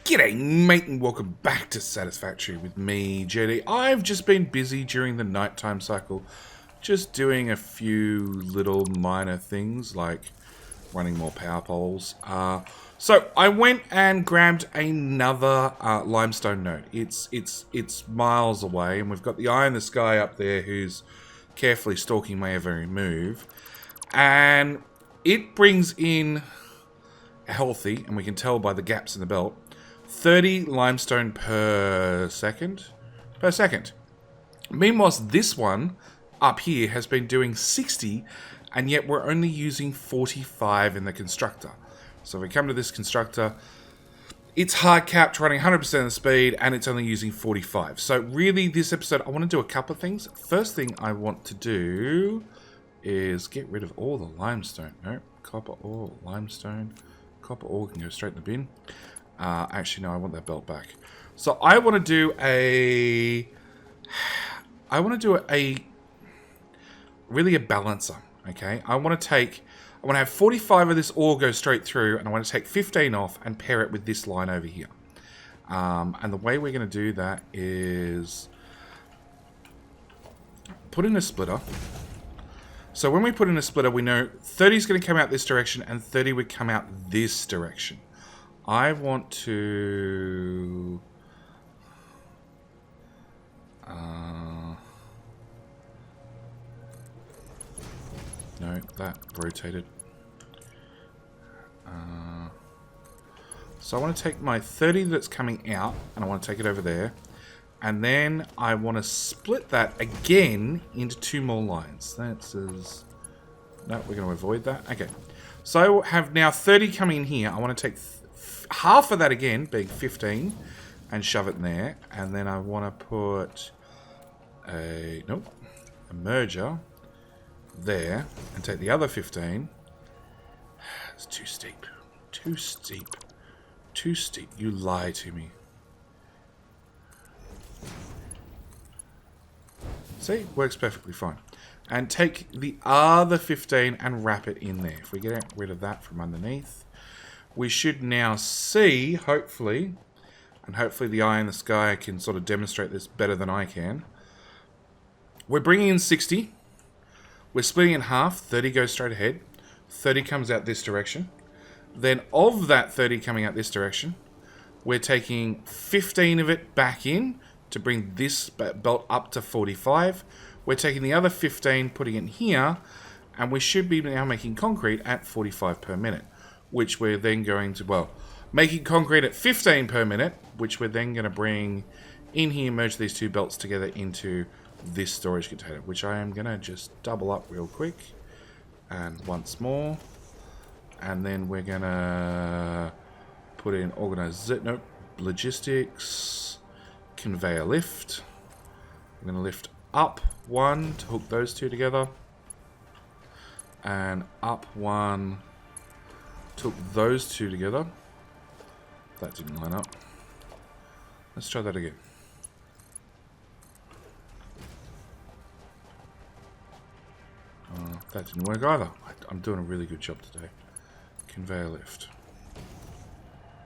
G'day mate and welcome back to Satisfactory with me, JD. I've just been busy during the nighttime cycle, just doing a few little minor things like running more power poles. So I went and grabbed another limestone node. It's miles away, and we've got the eye in the sky up there who's carefully stalking my every move, and it brings in healthy, and we can tell by the gaps in the belt, 30 limestone per second. Meanwhile, this one up here has been doing 60, and yet we're only using 45 in the constructor. So if we come to this constructor, it's hard capped, running 100% of the speed, and it's only using 45. So really, this episode, I want to do a couple of things. First thing I want to do is get rid of all the limestone. No, copper ore, limestone. Copper ore can go straight in the bin. Actually, no, I want that belt back. So I want to do a really a balancer. Okay, I want to have 45 of this ore go straight through, and I want to take 15 off and pair it with this line over here. And the way we're going to do that is put in a splitter. So when we put in a splitter, we know 30 is going to come out this direction and 30 would come out this direction. I want to... no, that rotated. So I want to take my 30 that's coming out and I want to take it over there. And then I want to split that again into two more lines. That says... no, we're going to avoid that. Okay. So I have now 30 coming in here. I want to take half of that again, being 15, and shove it in there. And then I want to put a merger there and take the other 15. It's too steep. Too steep. Too steep. You lie to me. See? Works perfectly fine. And take the other 15 and wrap it in there. If we get rid of that from underneath, we should now see, hopefully, and hopefully the eye in the sky can sort of demonstrate this better than I can. We're bringing in 60. We're splitting in half. 30 goes straight ahead. 30 comes out this direction. Then of that 30 coming out this direction, we're taking 15 of it back in to bring this belt up to 45. We're taking the other 15, putting it in here, and we should be now making concrete at 45 per minute, which we're then going to, well, making concrete at 15 per minute, which we're then going to bring in here, merge these two belts together into this storage container, which I am going to just double up real quick, and once more, and then we're going to put in logistics, conveyor lift. We're going to lift up one to hook those two together, and up one to hook those two together. That didn't line up. Let's try that again. That didn't work either. I'm doing a really good job today. Conveyor lift.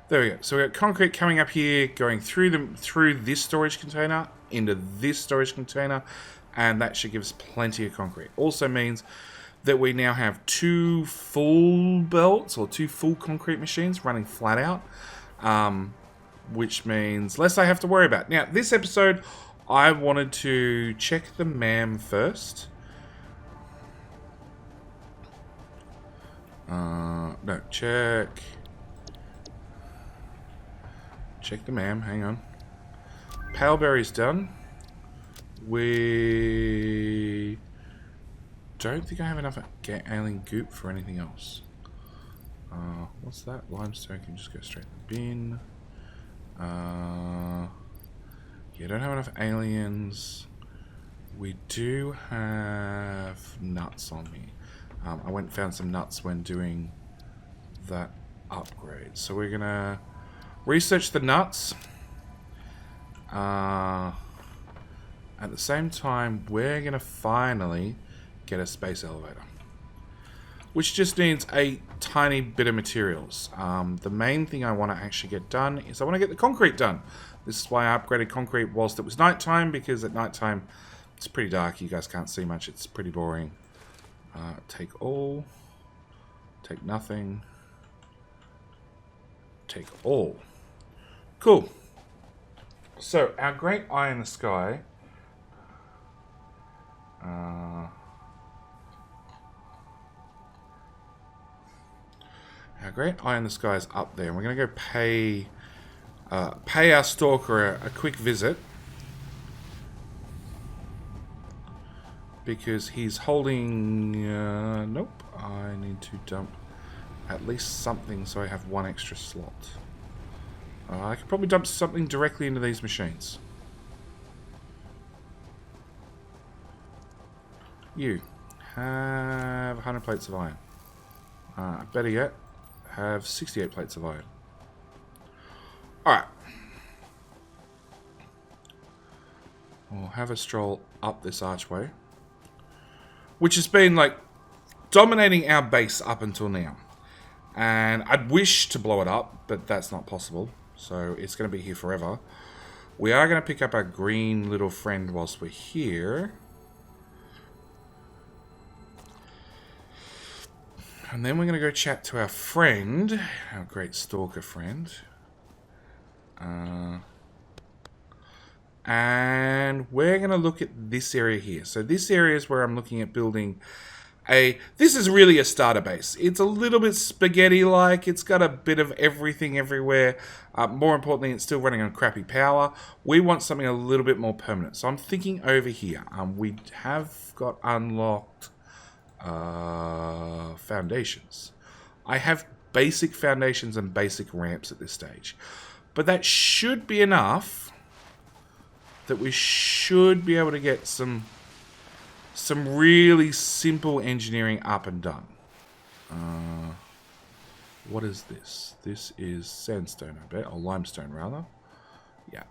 There we go. So we got concrete coming up here, going through this storage container into this storage container, and that should give us plenty of concrete. Also means that we now have two full belts or two full concrete machines running flat out, which means less I have to worry about. Now, this episode, I wanted to check the MAM first. No, check the MAM, hang on. Paleberry's done. We don't think I have enough alien goop for anything else. What's that? Limestone can just go straight in the bin. Yeah, don't have enough aliens. We do have nuts on me. I went and found some nuts when doing that upgrade. So we're gonna research the nuts. At the same time, we're gonna finally get a space elevator. which just needs a tiny bit of materials. The main thing I want to actually get done is I want to get the concrete done. This is why I upgraded concrete whilst it was nighttime, because at nighttime it's pretty dark. You guys can't see much. It's pretty boring. Take all. Take nothing. Take all. Cool. So, our great eye in the sky. Our great eye in the sky is up there. We're going to go pay our stalker a quick visit. Because he's holding... nope. I need to dump at least something so I have one extra slot. I could probably dump something directly into these machines. You have 100 plates of iron. Better yet, have 68 plates of iron. Alright. We'll have a stroll up this archway, which has been like dominating our base up until now. And I'd wish to blow it up, but that's not possible. So it's going to be here forever. We are going to pick up our green little friend whilst we're here. And then we're going to go chat to our friend, our great stalker friend. And we're going to look at this area here. So this area is where I'm looking at building this is really a starter base. It's a little bit spaghetti-like. It's got a bit of everything everywhere. More importantly, it's still running on crappy power. We want something a little bit more permanent. So I'm thinking over here. We have got unlocked foundations. I have basic foundations and basic ramps at this stage. But that should be enough that we should be able to get some really simple engineering up and done. What is this? This is sandstone, I bet. Or limestone, rather. Yeah.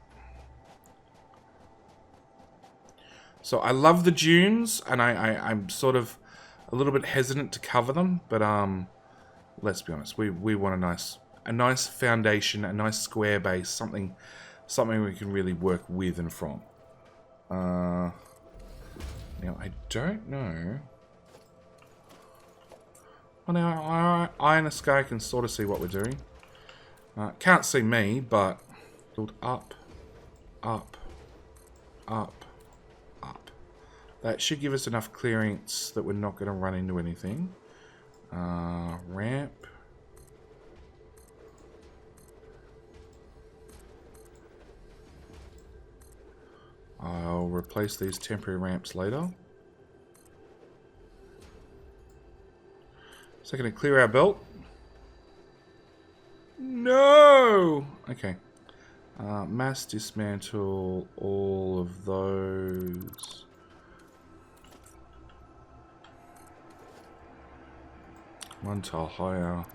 So I love the dunes, and I'm sort of a little bit hesitant to cover them, but let's be honest, we want a nice foundation, a nice square base, something we can really work with and from. Now, I don't know. Well, now, our eye in the sky can sort of see what we're doing. Can't see me, but build up, up, up, up. That should give us enough clearance that we're not going to run into anything. Ramp. I'll replace these temporary ramps later. So going to clear our belt. No! Okay. Mass dismantle all of those. One tile higher.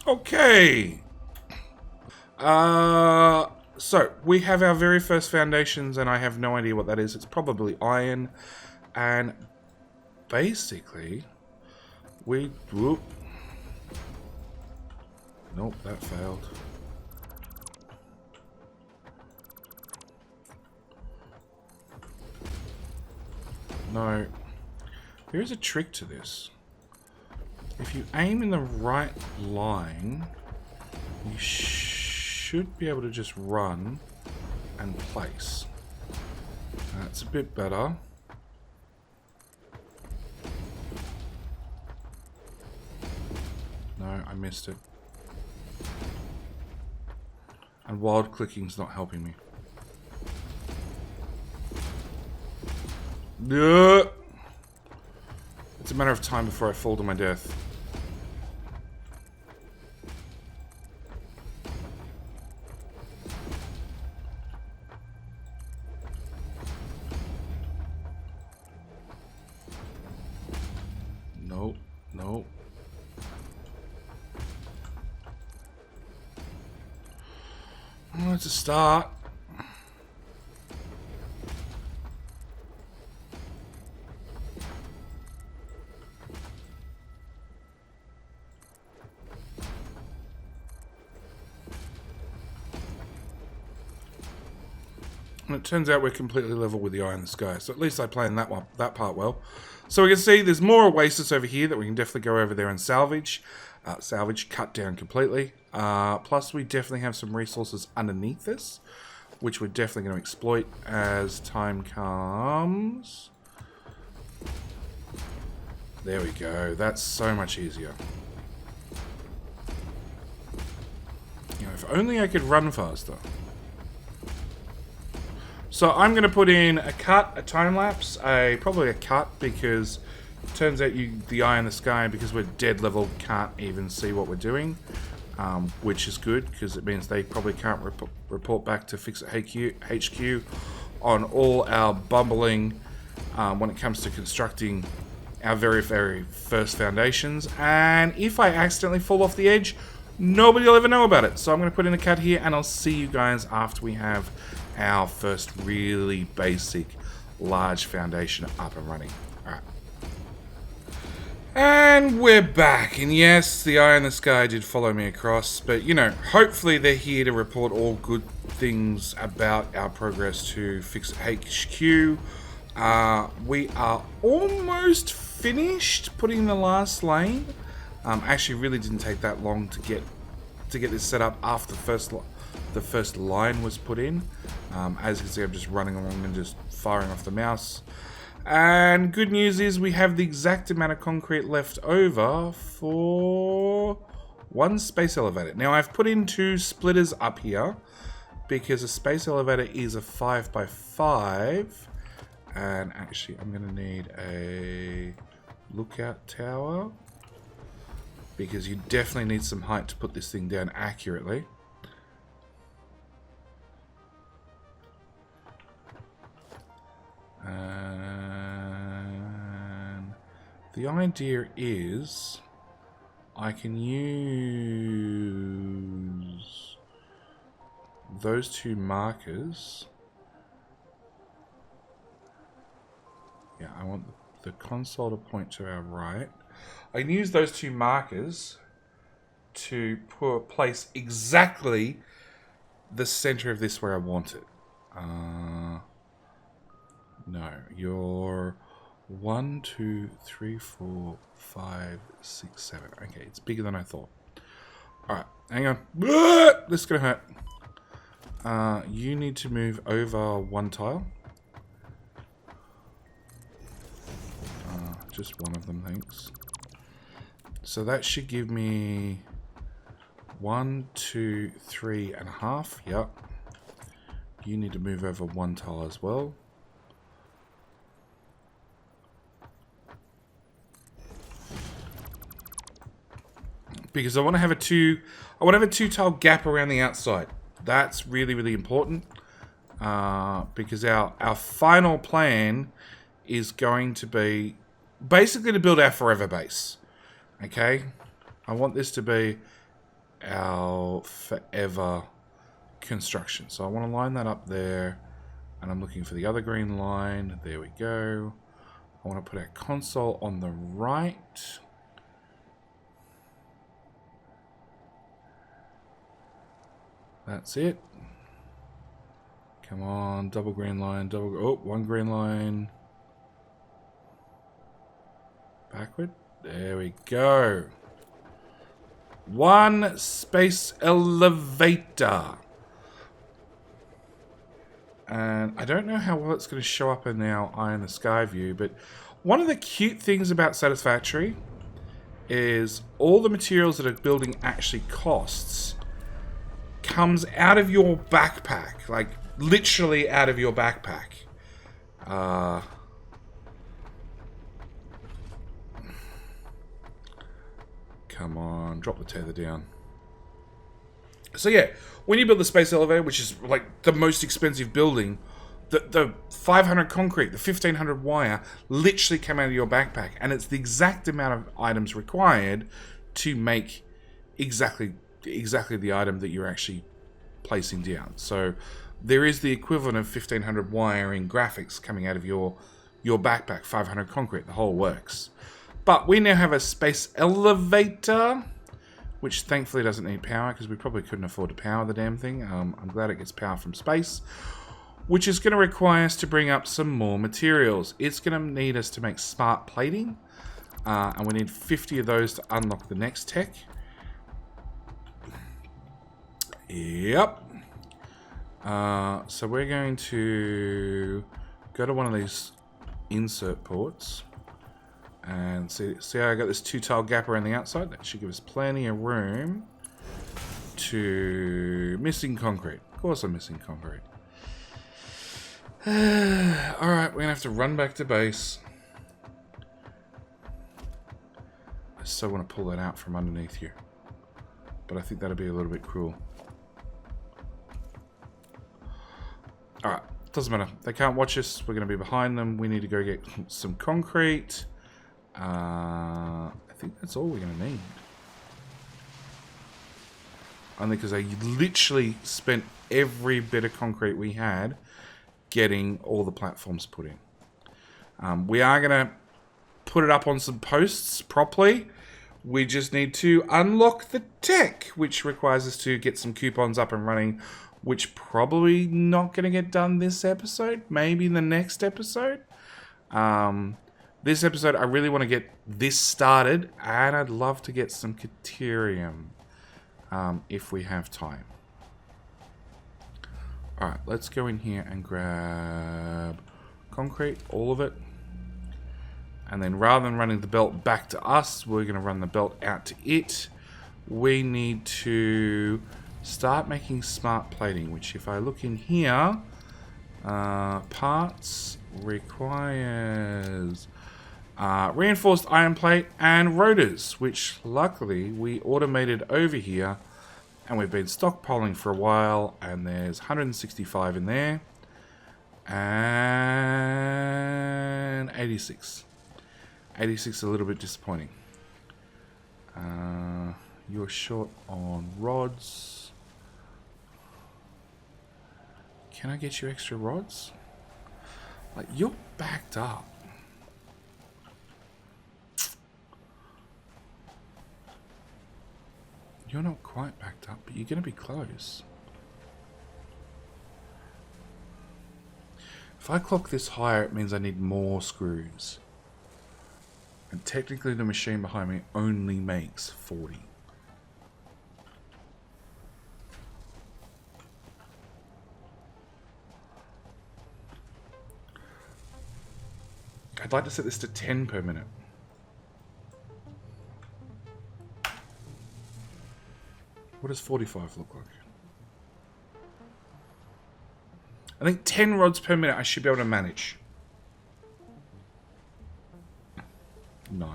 Okay. So we have our very first foundations, and I have no idea what that is. It's probably iron, and basically, whoop. Nope, that failed. No. There is a trick to this. If you aim in the right line, you should be able to just run and place. That's a bit better. No, I missed it. And wild clicking's not helping me. No. It's a matter of time before I fall to my death. it's a start. And it turns out we're completely level with the eye in the sky. So at least I planned that part well. So we can see there's more oasis over here that we can definitely go over there and salvage. Cut down completely. Plus we definitely have some resources underneath this, which we're definitely going to exploit as time comes. There we go. That's so much easier. You know, if only I could run faster. So I'm going to put in a cut, a time lapse, probably a cut, because it turns out the eye in the sky, because we're dead level, can't even see what we're doing, which is good, because it means they probably can't report back to Fix It HQ on all our bumbling when it comes to constructing our very, very first foundations. And if I accidentally fall off the edge, nobody will ever know about it. So I'm going to put in a cut here, and I'll see you guys after we have our first really basic large foundation up and running. Alright. And we're back. And yes, the eye in the sky did follow me across. But, you know, hopefully they're here to report all good things about our progress to Fix It HQ. We are almost finished putting the last lane. Actually, really didn't take that long to get this set up after the first line was put in. As you can see, I'm just running along and just firing off the mouse. And good news is we have the exact amount of concrete left over for one space elevator. Now I've put in 2 splitters up here because a space elevator is a 5x5. And actually I'm going to need a lookout tower, because you definitely need some height to put this thing down accurately. And the idea is I can use those 2 markers. Yeah, I want the console to point to our right. I can use those 2 markers to place exactly the center of this where I want it. No, you're 1, 2, 3, 4, 5, 6, 7. Okay, it's bigger than I thought. Alright, hang on. This is going to hurt. You need to move over 1 tile. Just one of them, thanks. So that should give me 1, 2, 3.5. Yep. You need to move over 1 tile as well. Because I want to have a 2 tile gap around the outside. That's really, really important. Because our final plan is going to be basically to build our forever base. Okay? I want this to be our forever construction. So I want to line that up there. And I'm looking for the other green line. There we go. I want to put our console on the right. That's it. Come on, double green line, oh, 1 green line. Backward. There we go. 1 space elevator. And I don't know how well it's going to show up in our eye in the sky view, but one of the cute things about Satisfactory is all the materials that a building actually costs comes out of your backpack, like literally out of your backpack. Come on, drop the tether down. So yeah, when you build the space elevator, which is like the most expensive building, the 500 concrete, the 1500 wire literally came out of your backpack, and it's the exact amount of items required to make exactly the item that you're actually placing down. So there is the equivalent of 1500 wiring graphics coming out of your backpack, 500 concrete, the whole works. But we now have a space elevator, which thankfully doesn't need power because we probably couldn't afford to power the damn thing. I'm glad it gets power from space, which is going to require us to bring up some more materials. It's going to need us to make smart plating, and we need 50 of those to unlock the next tech. Yep. So we're going to go to one of these insert ports and see how I got this 2-tile gap around the outside. That should give us plenty of room to... Missing concrete. Of course I'm missing concrete. Alright, we're going to have to run back to base. I so want to pull that out from underneath you, but I think that'll be a little bit cruel. Alright, doesn't matter. They can't watch us. We're going to be behind them. We need to go get some concrete. I think that's all we're going to need. Only because I literally spent every bit of concrete we had getting all the platforms put in. We are going to put it up on some posts properly. We just need to unlock the tech, which requires us to get some coupons up and running, which probably not going to get done this episode. Maybe the next episode. This episode, I really want to get this started, and I'd love to get some Caterium if we have time. Alright, let's go in here and grab concrete, all of it. And then rather than running the belt back to us, we're going to run the belt out to it. We need to start making smart plating, which if I look in here, parts requires reinforced iron plate and rotors, which luckily we automated over here, and we've been stockpiling for a while, and there's 165 in there, and 86. 86 is a little bit disappointing. You're short on rods. Can I get you extra rods? Like, you're backed up. You're not quite backed up, but you're going to be close. If I clock this higher, it means I need more screws. And technically the machine behind me only makes 40. I'd like to set this to 10 per minute. What does 45 look like? I think 10 rods per minute I should be able to manage. 9.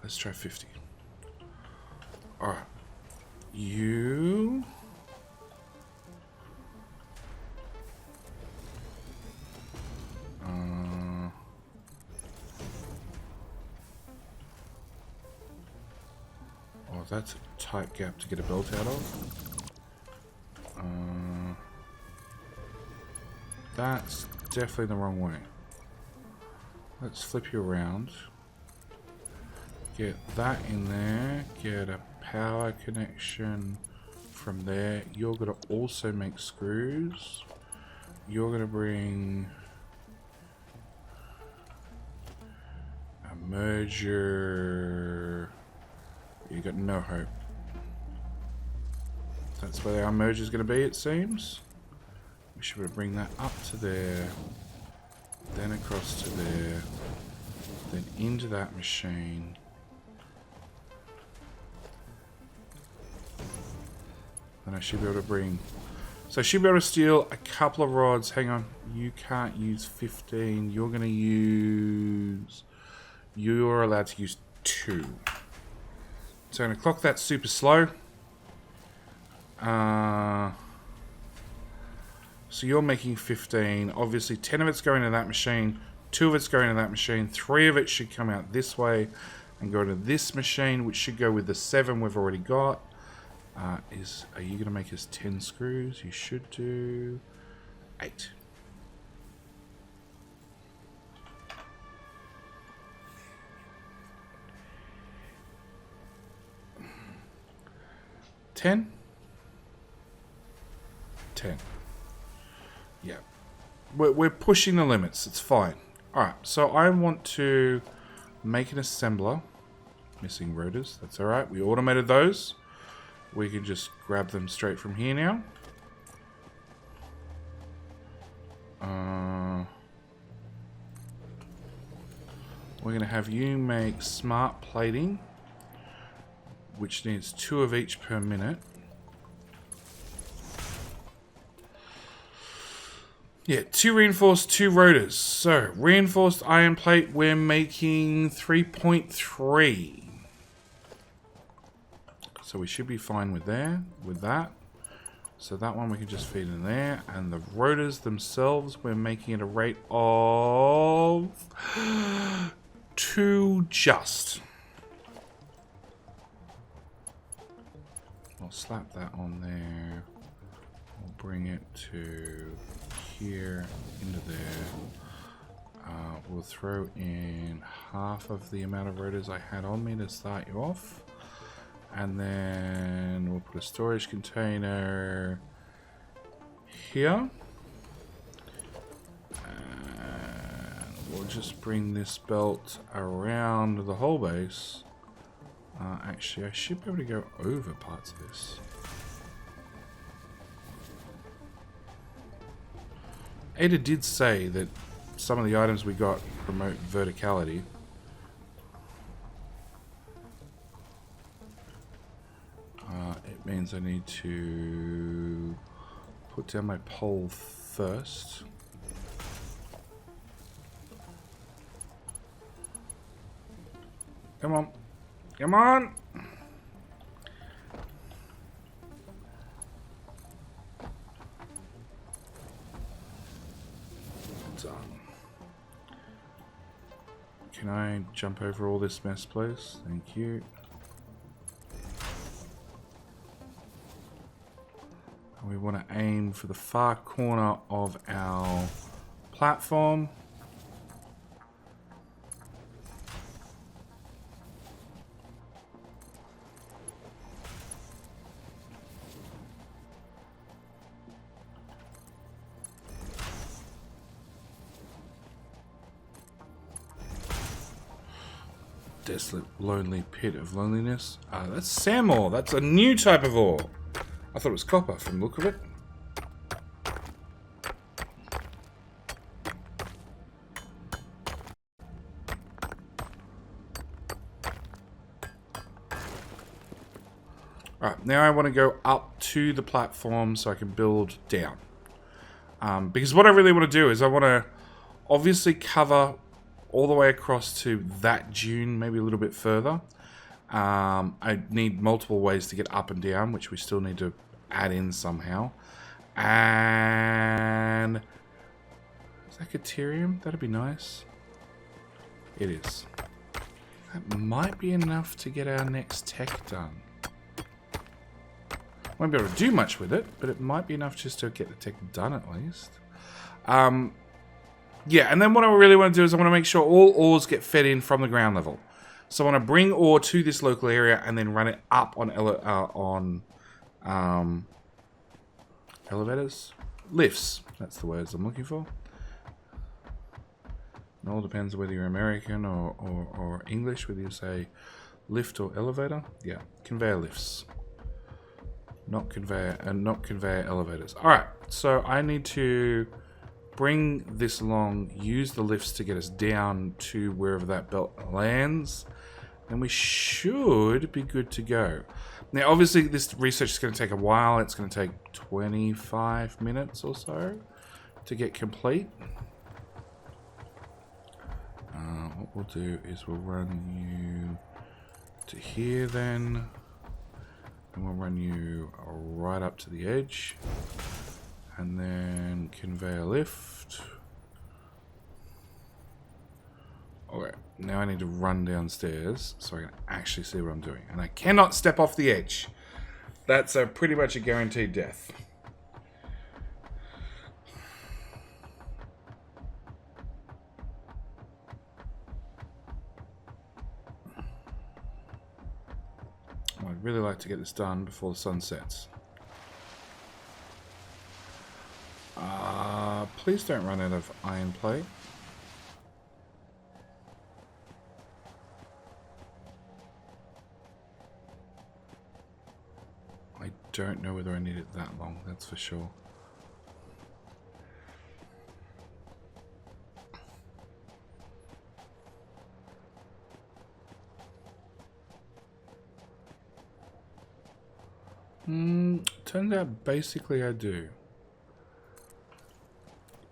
Let's try 50. Alright. You... Oh, that's a tight gap to get a belt out of. That's definitely the wrong way. Let's flip you around. Get that in there. Get a power connection from there. You're going to also make screws. You're going to bring a merger. You got no hope. That's where our merger is going to be, it seems. We should be able to bring that up to there, then across to there, then into that machine. And I should be able to bring... So I should be able to steal a couple of rods. Hang on. You can't use 15. You're going to use... You're allowed to use 2. So I'm going to clock that super slow. So you're making 15. Obviously 10 of it's going to that machine. 2 of it's going to that machine. 3 of it should come out this way and go to this machine, which should go with the 7 we've already got. Are you going to make us 10 screws? You should do 8. $10? 10. Yeah. We're pushing the limits. It's fine. Alright, so I want to make an assembler. Missing rotors. That's alright. We automated those. We can just grab them straight from here now. We're going to have you make smart plating, which needs 2 of each per minute. Yeah, 2 reinforced, 2 rotors. So, reinforced iron plate, we're making 3.3. So we should be fine with that. So that one we can just feed in there. And the rotors themselves, we're making it a rate of 2 just. I'll slap that on there. We'll bring it to here, into there. We'll throw in half of the amount of rotors I had on me to start you off. And then we'll put a storage container here. And we'll just bring this belt around the whole base. Actually, I should be able to go over parts of this. Ada did say that some of the items we got promote verticality. It means I need to put down my pole first. Come on. Come on! Done. Can I jump over all this mess, please? Thank you. We want to aim for the far corner of our platform. Desolate, lonely pit of loneliness. That's sand ore. That's a new type of ore. I thought it was copper from the look of it. Alright, now I want to go up to the platform so I can build down. Because what I really want to do is I want to obviously cover all the way across to that dune, maybe a little bit further. I need multiple ways to get up and down, which we still need to add in somehow. And is that Caterium? That'd be nice. It is. That might be enough to get our next tech done. Won't be able to do much with it, but it might be enough just to get the tech done at least. Yeah, and then what I really want to do is I want to make sure all ores get fed in from the ground level. So I want to bring ore to this local area and then run it up on elevators? Lifts. That's the words I'm looking for. It all depends whether you're American or English, whether you say lift or elevator. Yeah, conveyor lifts. Not conveyor elevators. Alright, so I need to bring this along, use the lifts to get us down to wherever that belt lands, and we should be good to go. Now, obviously, this research is going to take a while. It's going to take 25 minutes or so to get complete. What we'll do is we'll run you to here then, and we'll run you right up to the edge. And then conveyor lift. Okay, now I need to run downstairs so I can actually see what I'm doing. And I cannot step off the edge. That's a pretty much a guaranteed death. I'd really like to get this done before the sun sets. Please don't run out of iron plate. I don't know whether I need it that long, that's for sure. Turns out basically I do.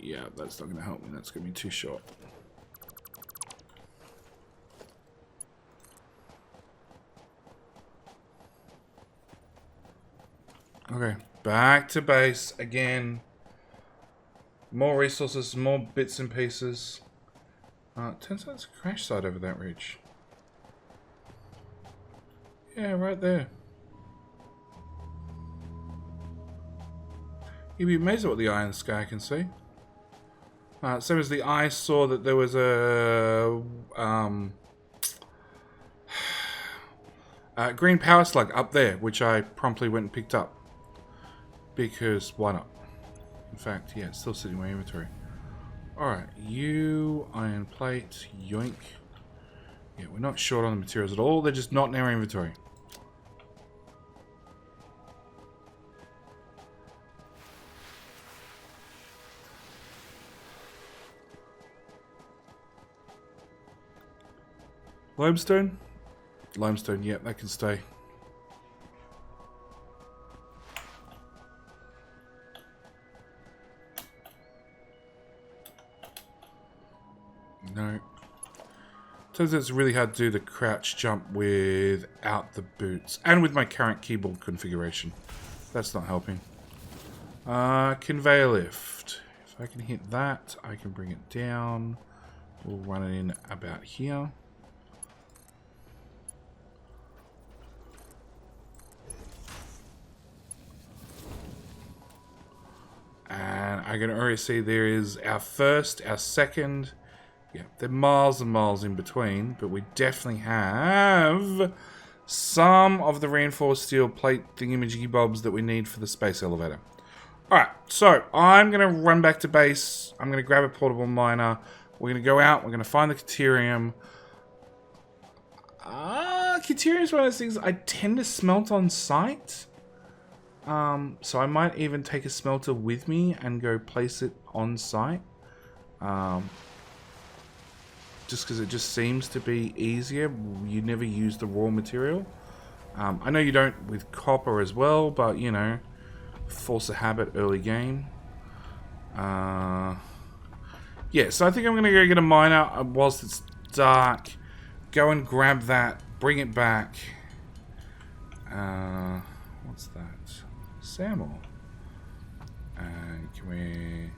Yeah, that's not going to help me. That's going to be too short. Okay, back to base again. More resources, more bits and pieces. Turns out it's a crash site over that ridge. Yeah, right there. You'd be amazed at what the iron sky can see. Same as the eye saw that there was a green power slug up there, which I promptly went and picked up. Because why not? In fact, yeah, it's still sitting in my inventory. Alright, you, iron plate, yoink. Yeah, we're not short on the materials at all, they're just not in our inventory. Limestone? Limestone, yep, that can stay. No. Turns out it's really hard to do the crouch jump without the boots. And with my current keyboard configuration. That's not helping. Conveyor lift. If I can hit that, I can bring it down. We'll run it in about here. And I can already see there is our first, our second. Yeah, they're miles and miles in between, but we definitely have some of the reinforced steel plate thingamajiggy bobs that we need for the space elevator. Alright, so I'm going to run back to base. I'm going to grab a portable miner. We're going to go out. We're going to find the Caterium. Caterium is one of those things I tend to smelt on site. So I might even take a smelter with me and go place it on site. Just because it just seems to be easier. You never use the raw material. I know you don't with copper as well, but you know, force a habit early game. Yeah, so I think I'm going to go get a miner whilst it's dark. Go and grab that, bring it back. What's that? Samuel. And can we...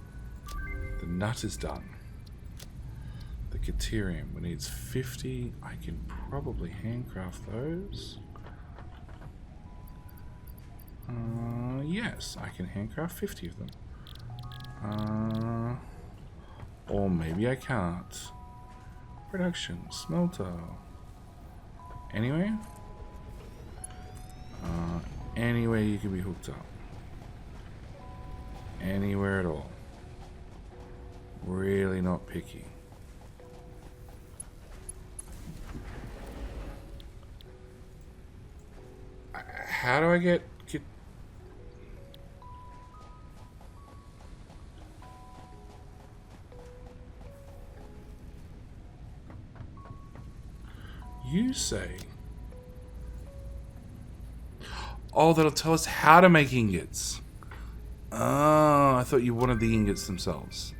The nut is done. The Caterium. We need 50. I can probably handcraft those. Yes, I can handcraft 50 of them. Or maybe I can't. Production. Smelter. Anyway? Anywhere you can be hooked up. Anywhere at all. Really not picky. How do I get... You say... Oh, that'll tell us how to make ingots. Oh, I thought you wanted the ingots themselves.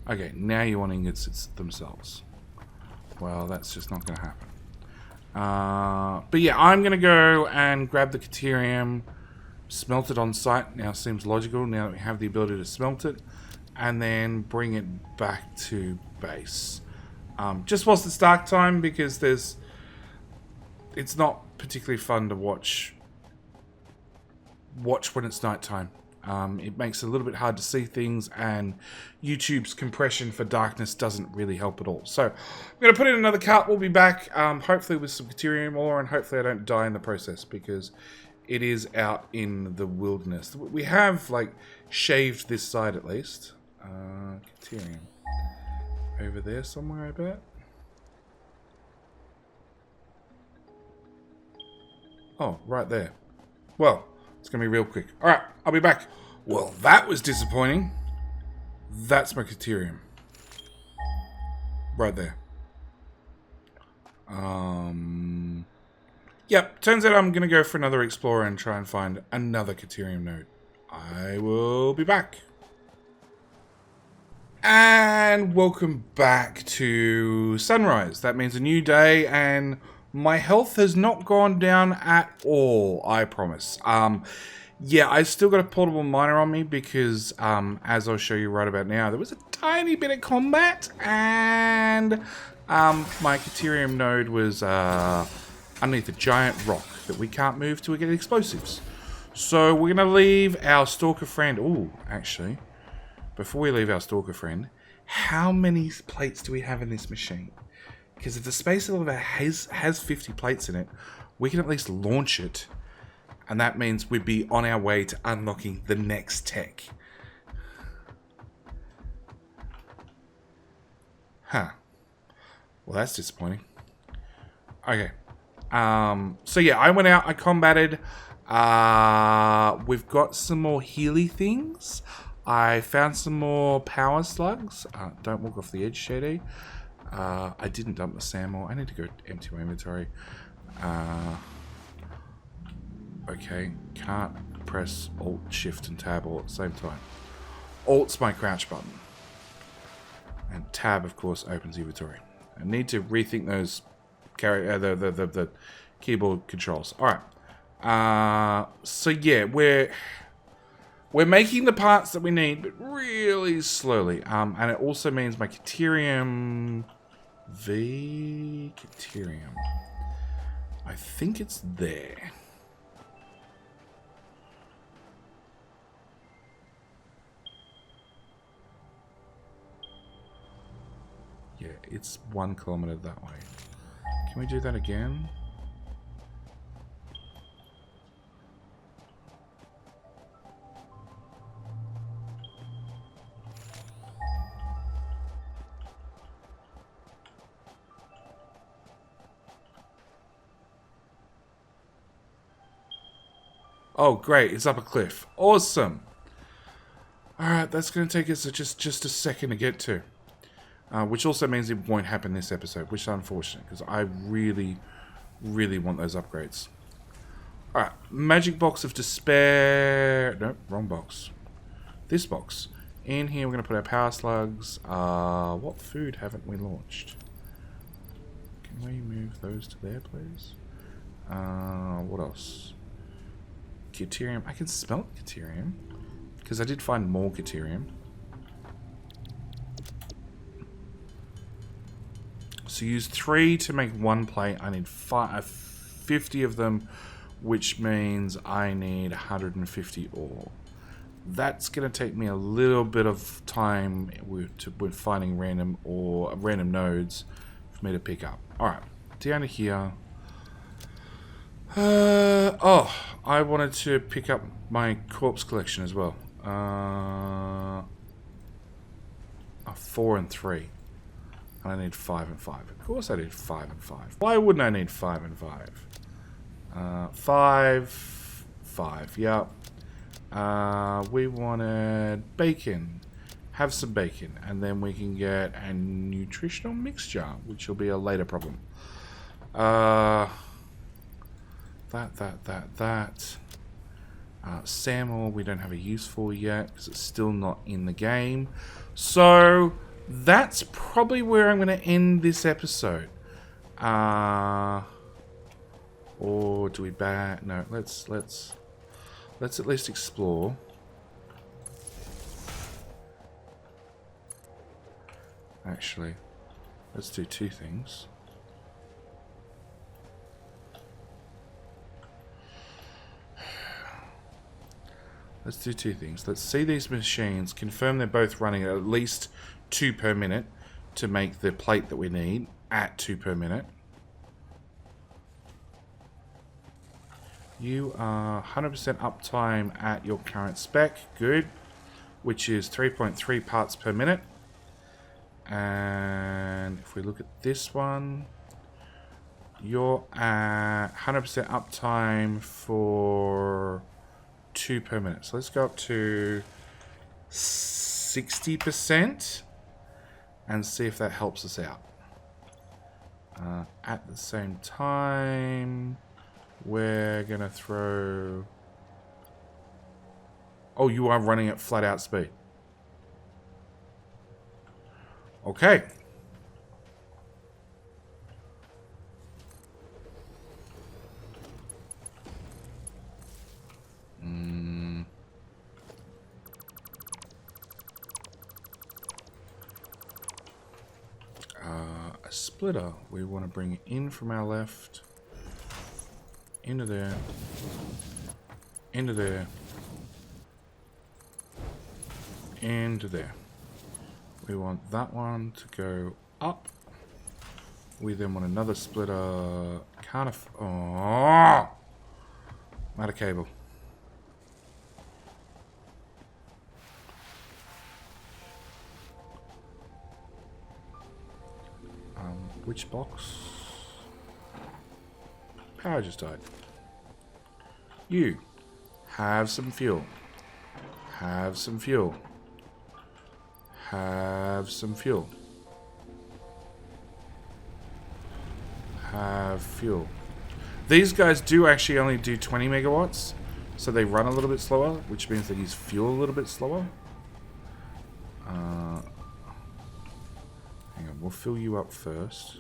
Okay, now you want ingots themselves. Well, that's just not going to happen. But yeah, I'm going to go and grab the Caterium, smelt it on site. Now seems logical, now that we have the ability to smelt it. And then bring it back to base. Just whilst it's dark time, because it's not particularly fun to watch watch when it's nighttime. It makes it a little bit hard to see things, and YouTube's compression for darkness doesn't really help at all. So I'm going to put in another cut. We'll be back, hopefully with some Caterium ore, and hopefully I don't die in the process, because it is out in the wilderness. We have, like, shaved this side at least. Caterium. Over there somewhere, I bet. Oh, right there. Well, it's going to be real quick. Alright, I'll be back. Well, that was disappointing. That's my Caterium. Right there. Yep, turns out I'm going to go for another Explorer and try and find another Caterium node. I will be back. And welcome back to sunrise. That means a new day, and my health has not gone down at all, I promise. Yeah, I still got a portable miner on me because, as I'll show you right about now, there was a tiny bit of combat, and my Caterium node was underneath a giant rock that we can't move till we get explosives. So we're going to leave our stalker friend. Ooh, actually, before we leave our stalker friend, how many plates do we have in this machine? Because if the space elevator has 50 plates in it, we can at least launch it. And that means we'd be on our way to unlocking the next tech. Huh. Well, that's disappointing. Okay. So yeah, I went out, I combated. We've got some more Healy things. I found some more power slugs. Don't walk off the edge, Shady. I didn't dump the sand more. I need to go empty my inventory. Okay, can't press Alt, Shift, and Tab all at the same time. Alt's my crouch button. And Tab, of course, opens inventory. I need to rethink those the keyboard controls. Alright. So yeah, we're making the parts that we need, but really slowly. And it also means my Caterium... Caterium. I think it's there. Yeah, it's 1 kilometer that way. Can we do that again? Oh, great. It's up a cliff. Awesome. Alright, that's going to take us just a second to get to. Which also means it won't happen this episode, which is unfortunate, because I really, really want those upgrades. Alright, Magic Box of Despair. Nope, wrong box. This box. In here, we're going to put our power slugs. What food haven't we launched? Can we move those to there, please? What else? Caterium. I can smelt Caterium, because I did find more Caterium. So use 3 to make 1 plate. I need 50 of them, which means I need 150 ore. That's going to take me a little bit of time with finding random nodes for me to pick up. Alright, down to here. Oh, I wanted to pick up my corpse collection as well. 4 and 3. And I need 5 and 5. Of course I need 5 and 5. Why wouldn't I need 5 and 5? 5, yep. We wanted bacon. Have some bacon. And then we can get a nutritional mixture, which will be a later problem. That. Salmon we don't have a use for yet because it's still not in the game. So that's probably where I'm going to end this episode. Or do we back? No, let's at least explore. Actually, let's do 2 things. Let's do two things. Let's see these machines, confirm they're both running at least 2 per minute to make the plate that we need at 2 per minute. You are 100% uptime at your current spec. Good. Which is 3.3 parts per minute. And if we look at this one, you're at 100% uptime for 2 per minute. So let's go up to 60% and see if that helps us out. At the same time, we're going to throw... Oh, you are running at flat out speed. Okay. A splitter. We want to bring it in from our left. Into there. Into there. Into there. We want that one to go up. We then want another splitter. Can't oh! I'm out of cable. Which box? Power just died. You have some fuel. Have some fuel. Have some fuel. Have fuel. These guys do actually only do 20 megawatts, so they run a little bit slower, which means they use fuel a little bit slower. Hang on, we'll fill you up first.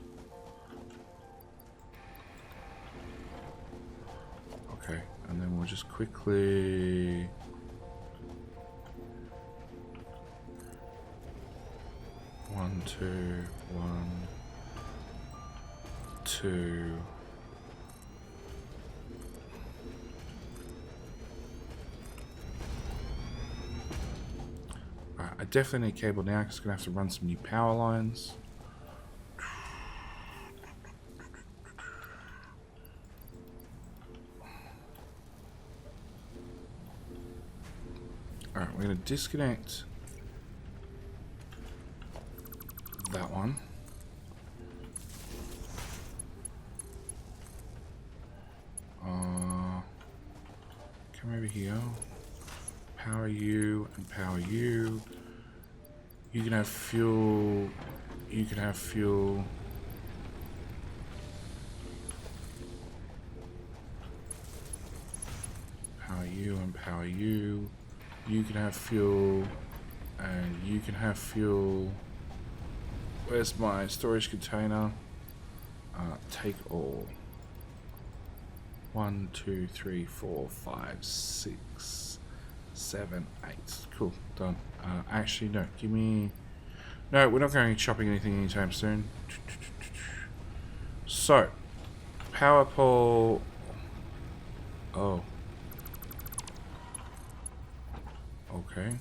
Okay, and then we'll just quickly... One, two. Right, I definitely need cable now because I'm going to have to run some new power lines. Alright, we're going to disconnect that one. Come over here. Power you and power you. You can have fuel. You can have fuel. Power you and power you. You can have fuel. And you can have fuel. Where's my storage container? Take all. 1, 2, 3, 4, 5, 6, 7, 8. Cool, done. Actually, no. Give me... No, we're not going shopping anything anytime soon. So, power pole... Oh. Okay.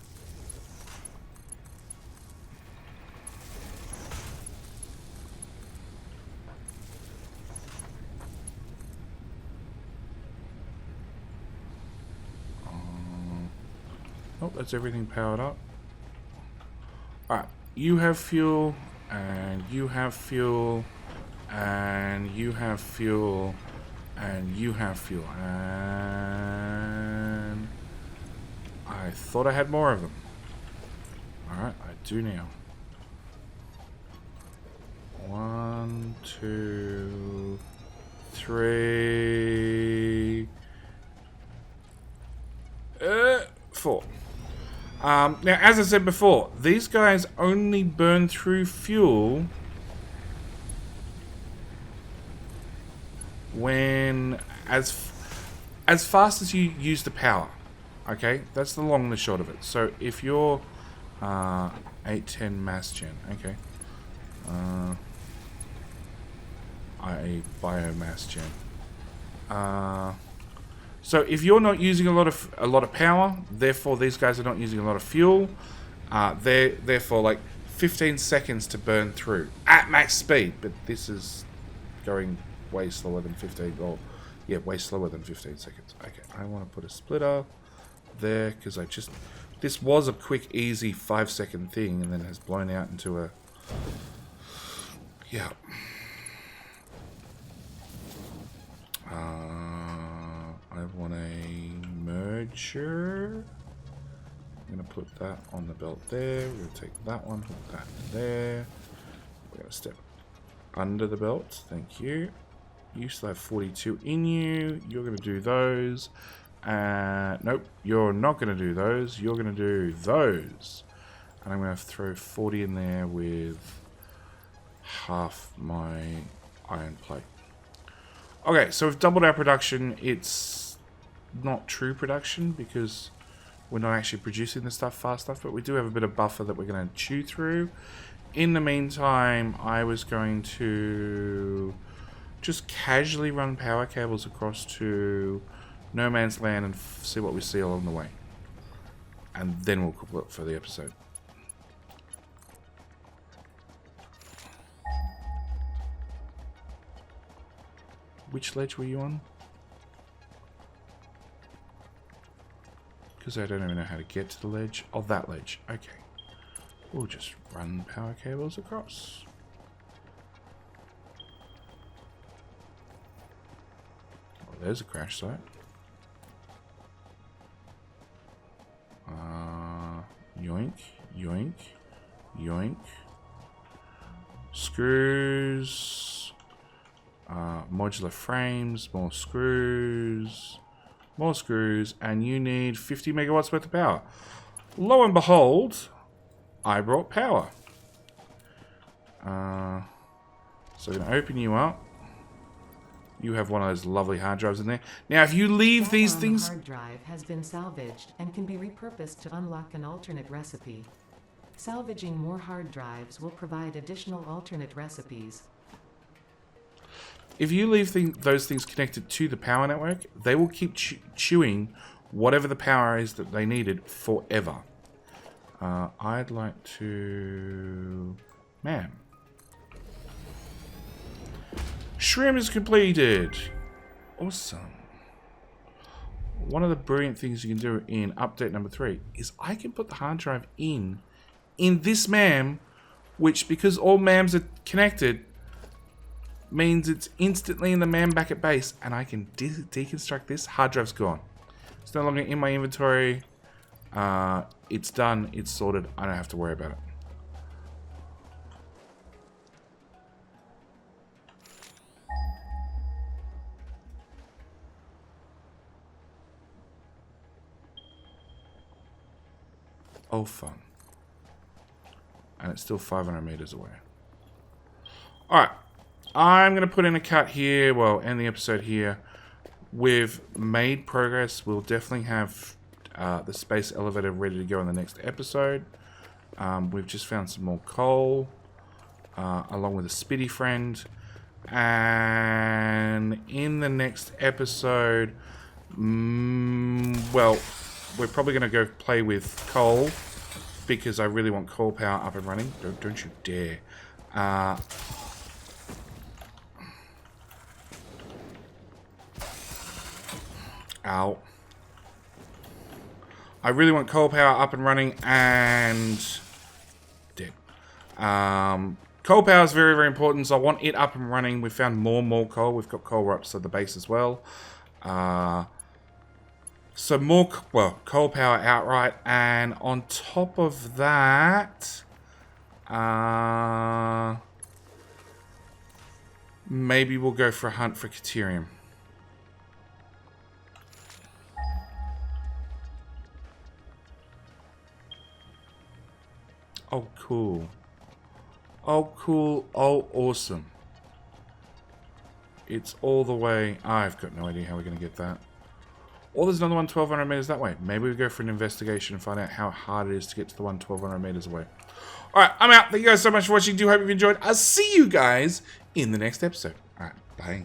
Oh, that's everything powered up. Alright, you have fuel, and you have fuel, and you have fuel, and you have fuel, and I thought I had more of them. Alright, I do now. 1, 2, 3, 4. Now, as I said before, these guys only burn through fuel when as fast as you use the power. Okay, that's the long and the short of it. So if you're 810 mass gen, okay, i.e. biomass gen. So if you're not using a lot of power, therefore these guys are not using a lot of fuel. They're therefore like 15 seconds to burn through at max speed. But this is going way slower than 15. Or yeah, way slower than 15 seconds. Okay, I want to put a splitter there because this was a quick, easy 5-second thing, and then has blown out into a yeah. I want a merger. I'm going to put that on the belt there. We're going to take that one, put that there. We're going to step under the belt. Thank you. You still have 42 in you. You're going to do those. Nope, you're not going to do those. You're going to do those. And I'm going to throw 40 in there with half my iron plate. Okay, so we've doubled our production. It's not true production because we're not actually producing the stuff fast enough, but we do have a bit of buffer that we're going to chew through. In the meantime, I was going to just casually run power cables across to No Man's Land and see what we see along the way. And then we'll cook it for the episode. Which ledge were you on? Because I don't even know how to get to the ledge. Oh, that ledge. Okay. We'll just run power cables across. Oh, there's a crash site. Yoink, yoink, yoink. Screws. Modular frames, more screws, and you need 50 megawatts worth of power. Lo and behold, I brought power. So I'm going to open you up. You have one of those lovely hard drives in there. Now, if you leave these things... hard drive has been salvaged and can be repurposed to unlock an alternate recipe. Salvaging more hard drives will provide additional alternate recipes. If you leave those things connected to the power network, they will keep chewing whatever the power is that they needed forever. I'd like to... Man. Shroom is completed. Awesome. One of the brilliant things you can do in update number 3 is I can put the hard drive in this MAM, which, because all MAMs are connected, means it's instantly in the MAM back at base, and I can deconstruct this. Hard drive's gone. It's no longer in my inventory. It's done. It's sorted. I don't have to worry about it. Oh, fun. And it's still 500 meters away. Alright. I'm going to put in a cut here, well, end the episode here. We've made progress. We'll definitely have the space elevator ready to go in the next episode. We've just found some more coal, along with a Spitty friend. And in the next episode, well, we're probably going to go play with coal, because I really want coal power up and running. Don't you dare. Ow. I really want coal power up and running and dead. Coal power is very, very important, so I want it up and running. We found more coal. We've got coal right up to the base as well. So more, well, coal power outright, and on top of that, maybe we'll go for a hunt for Caterium. Oh, cool. Oh, cool. Oh, awesome. It's all the way... I've got no idea how we're going to get that. Or there's another one 1,200 meters that way. Maybe we go for an investigation and find out how hard it is to get to the one 1,200 meters away. Alright, I'm out. Thank you guys so much for watching. Do hope you've enjoyed. I'll see you guys in the next episode. Alright, bye.